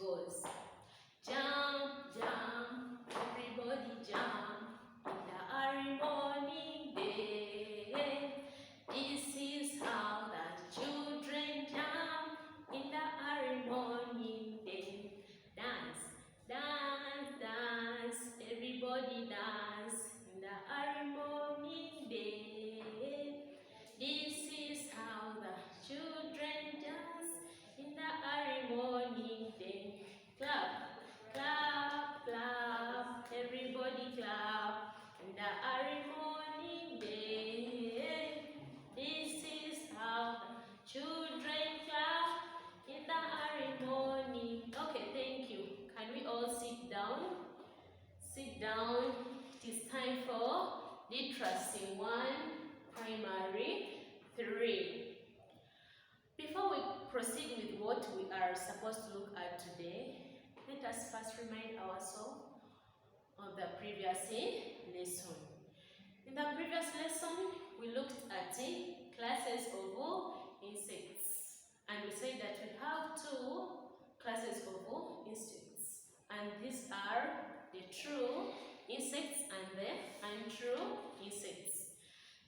goes. Jump, jump, everybody jump in the early morning day. This is how the children jump in the early morning day. Dance, dance, dance, everybody dance in the early morning day. This is how the children dance in the early morning day. Clap, clap, clap, everybody clap in the early morning day. This is how the children clap in the early morning. Okay, thank you. Can we all sit down? Sit down. It is time for literacy 1, primary 3. Before we proceed with what we are supposed to look at today, let us first remind ourselves of the previous lesson. In the previous lesson, we looked at classes of insects, and we said that we have 2 classes of insects, and these are the true insects and the untrue insects.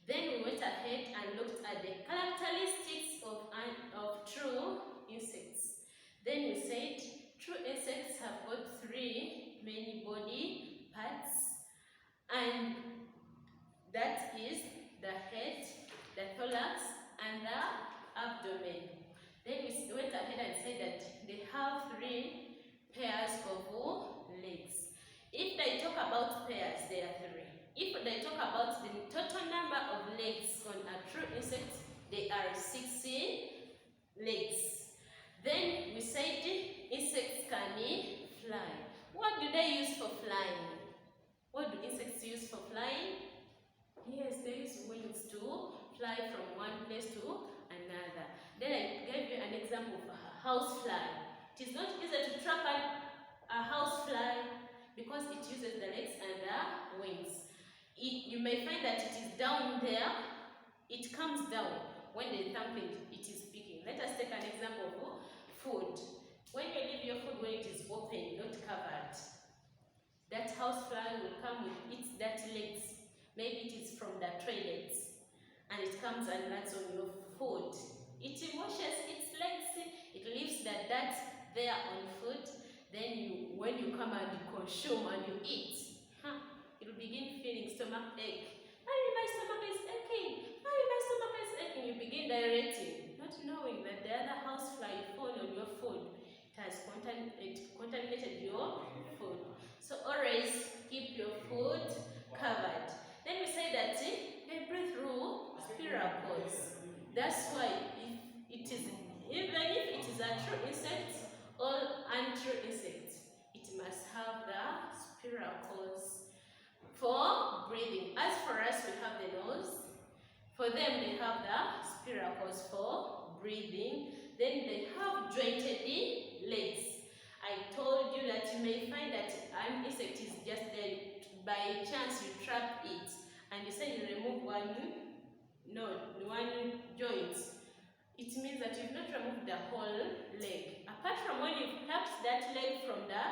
Then we went ahead and looked at the characteristics of true insects. Then we said true insects have got 3 main body parts, and that is the head, the thorax, and the abdomen. Then we went ahead and said that they have 3 pairs of legs. If they talk about pairs, there are 3. If they talk about the total number of legs on a true insect, there are 6 legs. Then we said insects can fly. What do they use for flying? What do insects use for flying? Yes, they use wings to fly from one place to another. Then I gave you an example of a house fly. It is not easy to trap a house fly because it uses the legs and the wings. You may find that it is down there. It comes down when they thump it is speaking. Let us take an example of food. When you leave your food when it is open, not covered, that housefly will come with its dirty legs. Maybe it is from the toilets, and it comes and lands on your food. It washes its legs. It leaves the dirt there on food. Then when you come and you consume and you eat, it will begin feeling stomach ache. Mommy, my stomach is aching. Mommy, my stomach is aching. You begin dilating, not knowing that the other housefly you found on your food, it has contaminated your food. So always keep your food covered. Then we say that they breathe through spiracles. That's why even if it is a true insect or untrue insect, it must have the spiracles for breathing. As for us, we have the nose. For them, they have the spiracles for breathing. Then they have jointed legs. I told you that you may find that an insect is just there. By chance, you trap it, and you say you remove one joint. It means that you've not removed the whole leg. Apart from when you've plucked that leg from the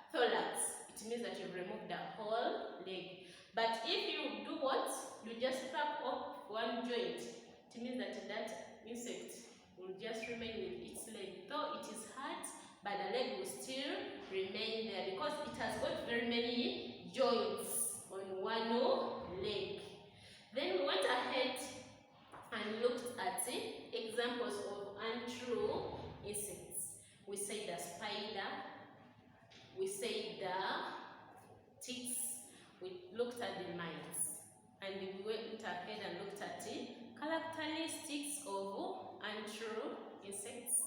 thorax, it means that you've removed the whole leg. But if you do what? You just pluck off one joint, it means that that insect will just remain with its leg. Though it is hard, but the leg will still remain there because it has got very many joints on one leg. Then we went ahead and looked at examples of untrue insects. We say the spider, we say the ticks, we looked at the mites, and we went ahead and looked at the characteristics of untrue insects,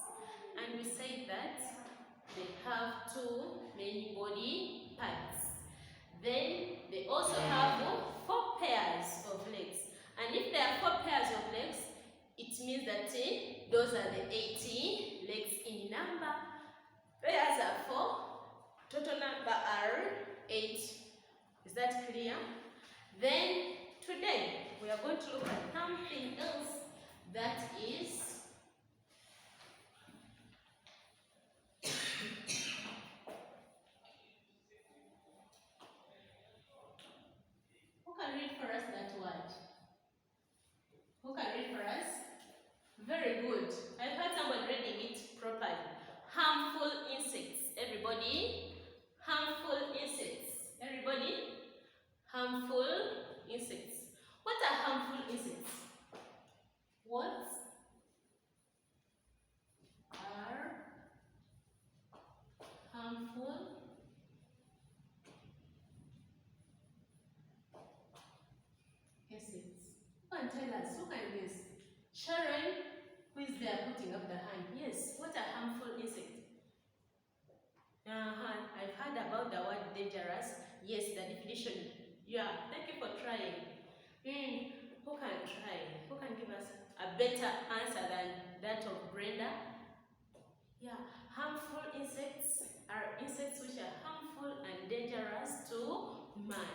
and we said that they have 2 main body parts. Then they also have 4 pairs of legs. And if there are 4 pairs of legs, it means that those are the 80 legs in number. Pairs are 4, total number are 8. Is that clear? Then today we are going to look at something else that is guess? Who can guess? Sharon, who is there putting up the hand? Yes. What a harmful insect. I've heard about the word dangerous. Yes, the definition. Yeah, thank you for trying. Who can try? Who can give us a better answer than that of Brenda? Yeah, harmful insects are insects which are harmful and dangerous to man.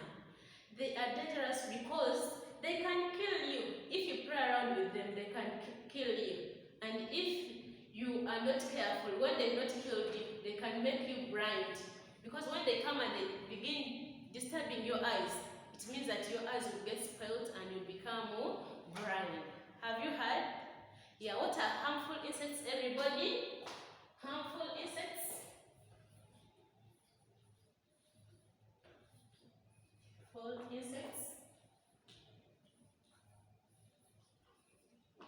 They are dangerous because they can kill you. If you play around with them, they can kill you. And if you are not careful, when they've not killed you, they can make you blind. Because when they come and they begin disturbing your eyes, it means that your eyes will get spoiled and you become blind. Have you heard? Yeah, what are harmful insects, everybody? Harmful insects. Harmful insects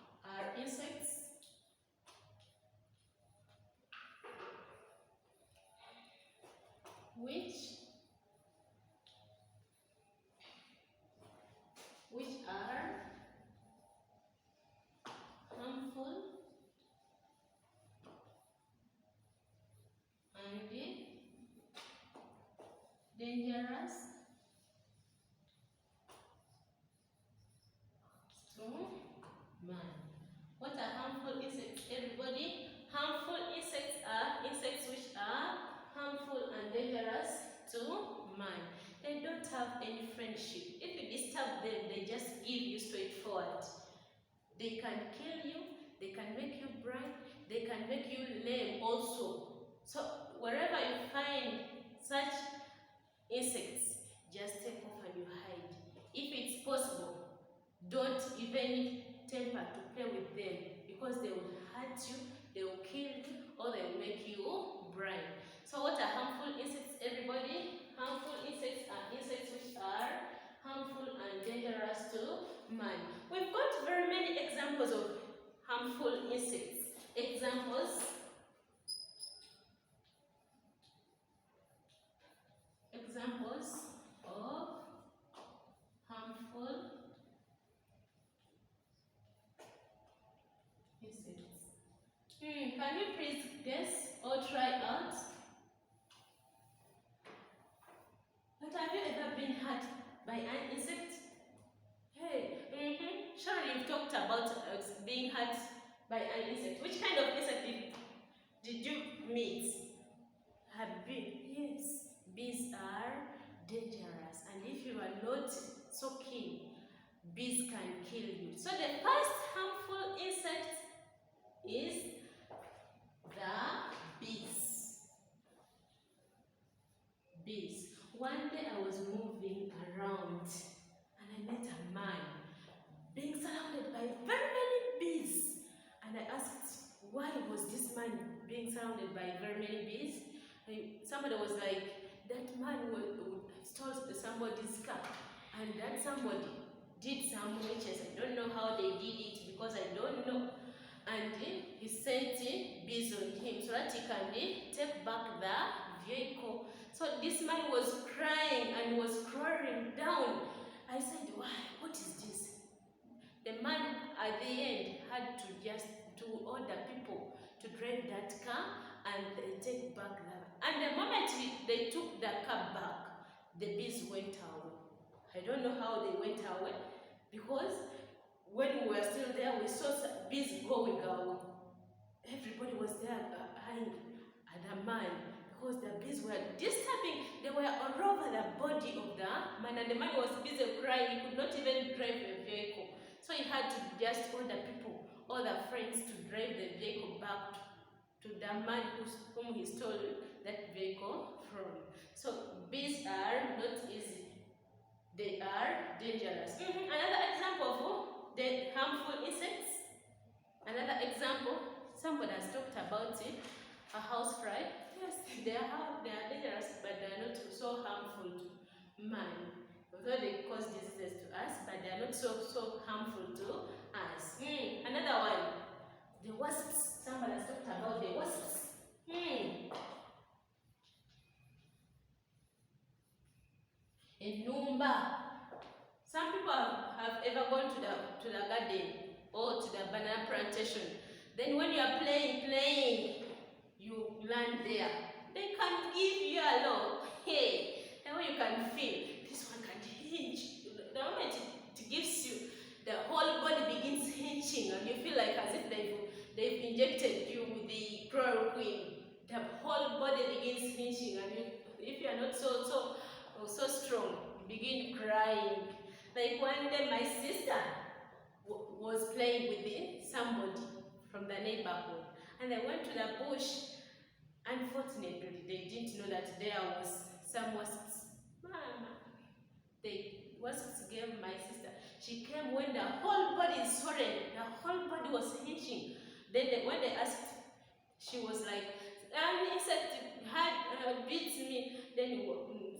are insects which are harmful and dangerous to man. What are harmful insects, everybody? Harmful insects are insects which are harmful and dangerous to man. They don't have any friendship. If you disturb them, they just give you straightforward. They can kill you, they can make you blind, they can make you lame also. So wherever you find such insects, just take off and you hide. If it's possible, don't even temper to play with them because they will hurt you, they will kill you, or they will make you blind. So what are harmful insects, everybody? Harmful insects are insects which are harmful and dangerous to man. We've got very many examples of harmful insects. Examples of harmful insects. Can you please guess or try out? But have you ever been hurt by an insect? Hey, sure, you've talked about being hurt by an insect. Which kind of insect did you meet? Have been? Yes, bees are dangerous, and if you are not so keen, bees can kill you. So the first harmful insect is the bees. Bees. One day I was moving around and I met a man being surrounded by very many bees. And I asked, why was this man being surrounded by very many bees? Somebody was like, that man would stole somebody's car, and that somebody did some witches. I don't know how they did it because I don't know. And he sent bees on him so that he can take back the vehicle. So this man was crying and was crawling down. I said, why? What is this? The man at the end had to order people to drive that car and take back the. And the moment they took the car back, the bees went away. I don't know how they went away because when we were still there, we saw bees going away. Everybody was there eyeing at the man because the bees were disturbing. They were all over the body of the man, and the man was busy crying. He could not even drive a vehicle. So he had to just order people, all the friends, to drive the vehicle back to the man whom he stole that vehicle from. So bees are not easy. They are dangerous. Another example of the harmful insects. Another example, somebody has talked about it, a housefly. Yes, they are dangerous, but they are not so harmful to man. Although they cause diseases to us, but they are not so harmful to us. Another one, the wasps. Somebody has talked about the wasps. A number. Some people have ever gone to the garden plantation. Then when you are playing, you land there. They can give you a law. Hey, and when you can feel this one can hinge. The moment it gives you, the whole body begins hinging, and you feel like as if they've injected you with the chloroquine. The whole body begins hinging, and if you are not so strong, you begin crying. Like one day, my sister was playing with somebody from the neighborhood, and they went to the bush. Unfortunately, they didn't know that there was some wasps. Mama, the wasps gave my sister. She came when the whole body is swollen, the whole body was hitching. Then when they asked, she was like, an insect had bit me. Then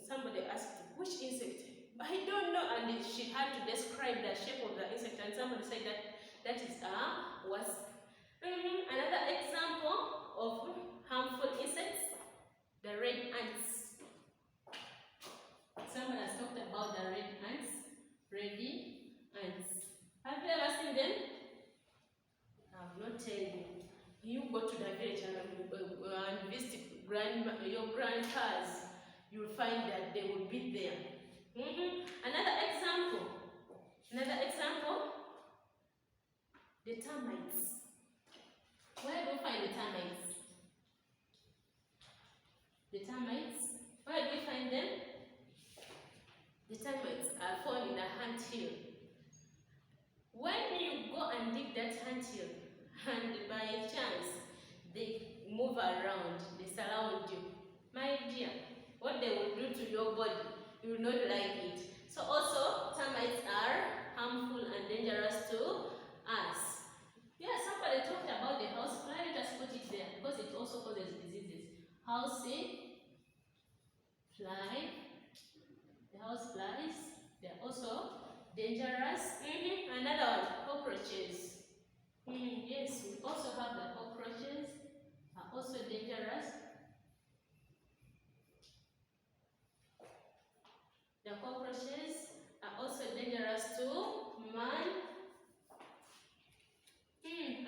somebody asked, which insect? I don't know. And she had to describe the shape of the insect, and somebody said that is a wasp. Another example of harmful insects, the red ants. Someone has talked about the red ants. Ready ants. Have you ever seen them? I will not tell you. You go to the village and visit your grandpas, you will find that they will be there. Another example, the termites. Where do we find the termites? The termites, where do we find them? The termites are found in the ant hill. When you go and dig that ant hill, and by chance they move around, they surround you, my dear, what they will do to your body, you will not like it. So also, termites are harmful and dangerous to us. Yeah, somebody talked about the housefly. Let us put it there because it also causes diseases. Housefly, the house flies, they are also dangerous. Another one, cockroaches. Yes, we also have the cockroaches, are also dangerous. The cockroaches are also dangerous to man.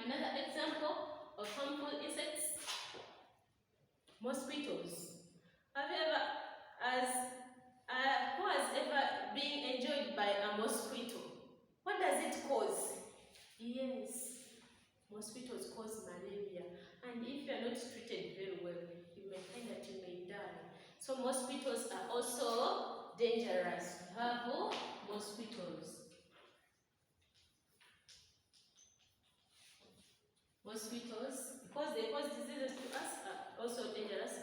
Another example of harmful insects, mosquitoes. Have you ever, who has ever been enjoyed by a mosquito? What does it cause? Yes, mosquitoes cause malaria, and if you are not treated very well, you may find that you may die. So mosquitoes are also dangerous. We have mosquitoes. Mosquitoes, because they cause diseases to us, are also dangerous.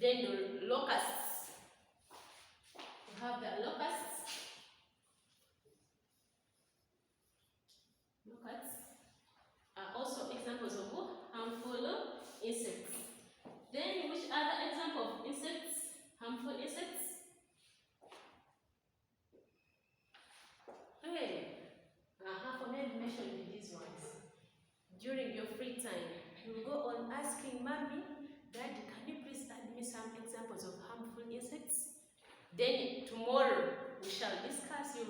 Then the locusts. We have the locusts. Locusts are also examples of harmful insects. Then which other example of insects, harmful insects? Hey, for me to mention these ones. During your free time, you will go on asking Mommy, Daddy, can you please add me some examples of harmful insects? Then tomorrow we shall discuss. You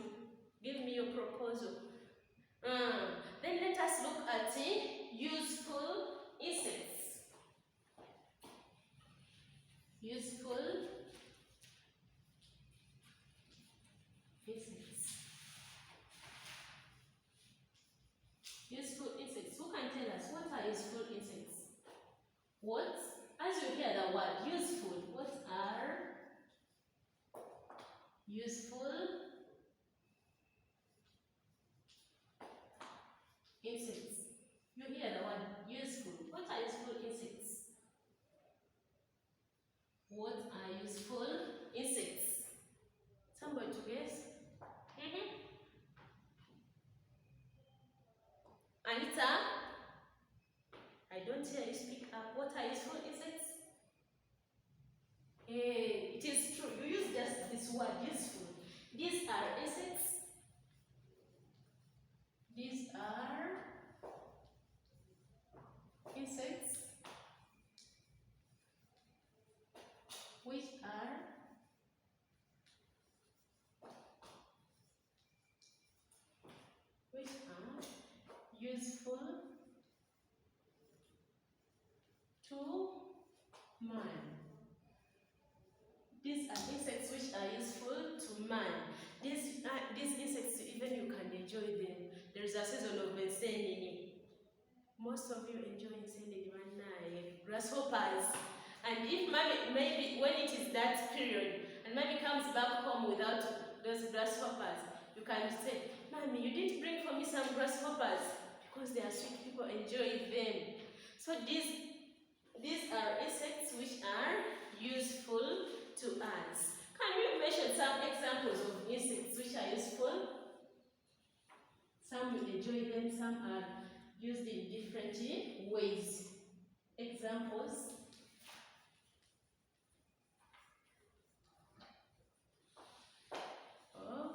give me your proposal. Then let us look at useful insects. Useful insects. Useful insects. Who can tell us what are useful insects? What? As you hear the word useful, what are useful insects? You hear the word useful. What are useful insects? What are useful insects? Somebody to guess? Anita, I don't hear you speak up. What are useful insects? It is true. You use just this word, useful. These are insects. These are insects which are useful Man. These are insects which are useful to man. These insects, even you can enjoy them. There is a season of insanity. Most of you enjoy insanity one night. Grasshoppers. And if mommy, maybe when it is that period, and mommy comes back home without those grasshoppers, you can say, Mommy, you didn't bring for me some grasshoppers, because they are sweet, people enjoy them. So these are insects which are useful to us. Can you mention some examples of insects which are useful? Some we enjoy them, some are used in different ways. Examples. Of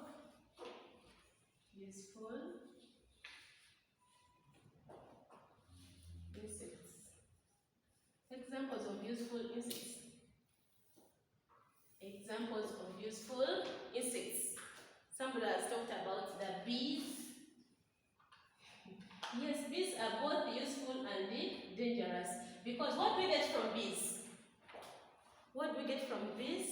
useful insects. Examples of useful insects. Examples of useful insects. Somebody has talked about the bees. Yes, bees are both useful and dangerous, because what we get from bees? What we get from bees?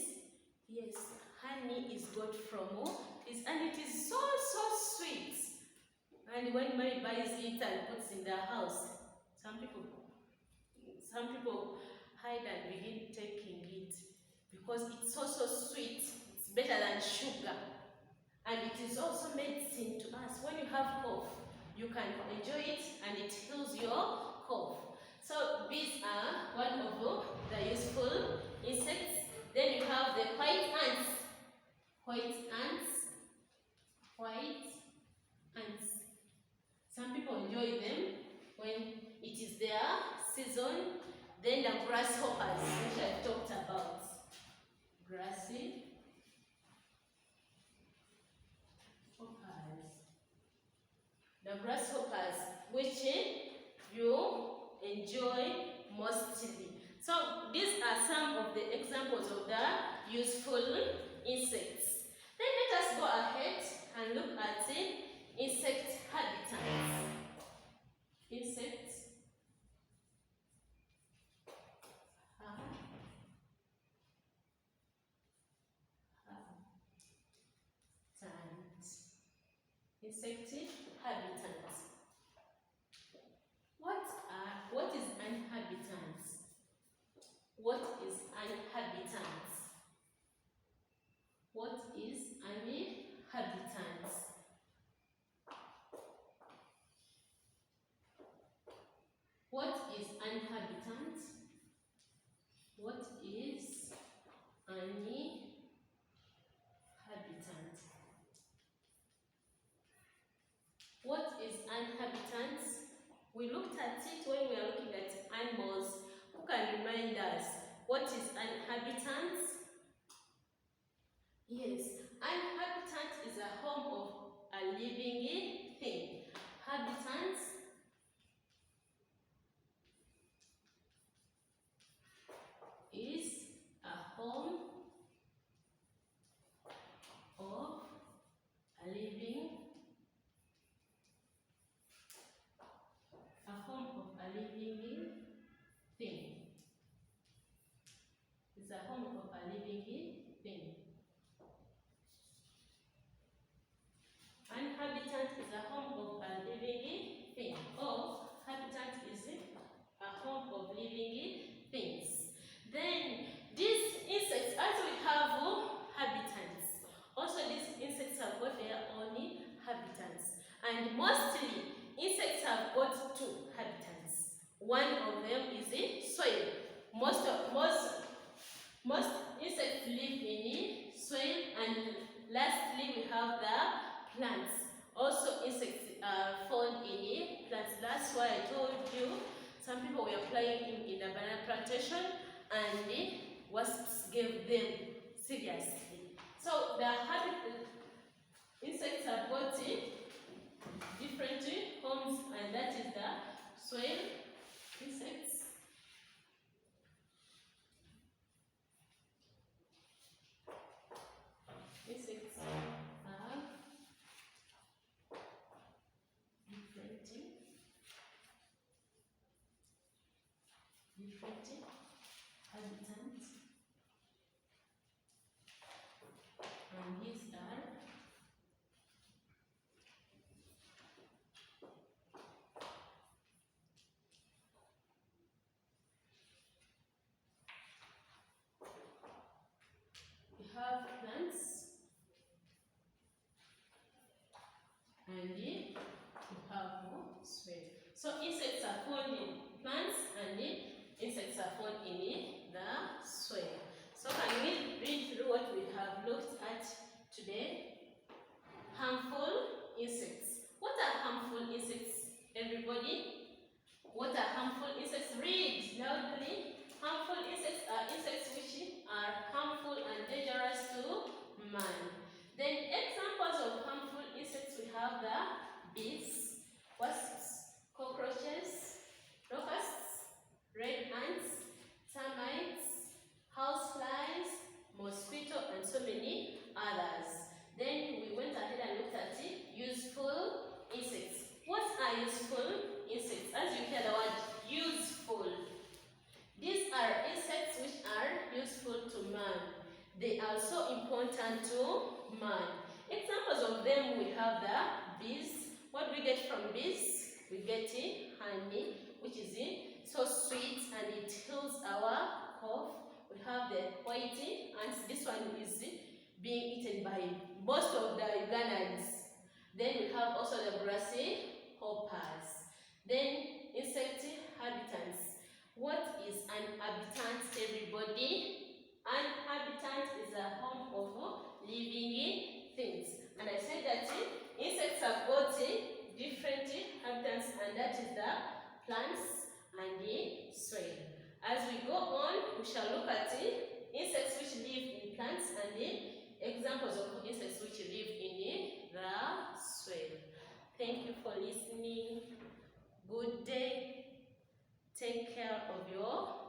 Yes, honey is got from bees, and it is so sweet. And when Mary buys it and puts in the house, some people hide and begin taking it because it's so sweet. It's better than sugar, and it is also medicine to us. When you have cough, you can enjoy it and it heals your cough. So bees are one of the useful insects. Then you have the white ants. White ants. White ants. Some people enjoy them when it is their season. Then the grasshoppers, which I talked about. Grassy hoppers. The grasshoppers, which you enjoy mostly. So these are some of the examples of the useful insects. Then let us go ahead and look at insect habitats. Insects habitats. Insect habitats. What is an habitat? What is an habitat? What is an habitat? What is an habitat? What is an habitat? What is an habitat? We looked at it when we are looking at animals. Who can remind us what is an habitat? Yes, an habitat is a home of a living thing. Habitat is a home of a living thing. It's a home of a living thing. An habitat is a home of a living thing. Or habitat is a home of living things. Then these insects, as we have habitats, also these insects have got their own habitats. And mostly insects have got two habitats. One of them is the soil. Most insects live in soil, and lastly we have the plants. Also insects are found in plants. That's why I told you some people were flying in a banana plantation and the wasps gave them seriously. So the insects have got different homes, and that is the soil insects. Insects have different habitant, and these are we have plants, and we have soil. So insects are found in plants, and insects are found in the soil. So can we read through what we have looked at today? Harmful insects. What are harmful insects, everybody? What are harmful insects? Read loudly. Harmful insects are insects which are harmful and dangerous to man. Then examples of harmful insects, we have the bees, wasps, cockroaches, locusts, red ants, termites, houseflies, mosquito, and so many others. Then we went ahead and looked at useful insects. What are useful insects? As you hear the word useful, these are insects which are useful to man. They are so important to man. Examples of them, we have the bees. What do we get from bees? We get honey, which is so sweet and it heals our cough. We have the white ants. This one is being eaten by most of the Ugandans. Then we have also the grasshoppers. Then insect habitants. What is an habitant, everybody? An habitant is a home of living things. And I said that insects have got different habitants, and that is the plants and the soil. As we go on, we shall look at insects which live in plants and the examples of insects which live in the soil. Thank you for listening. Good day. Take care of your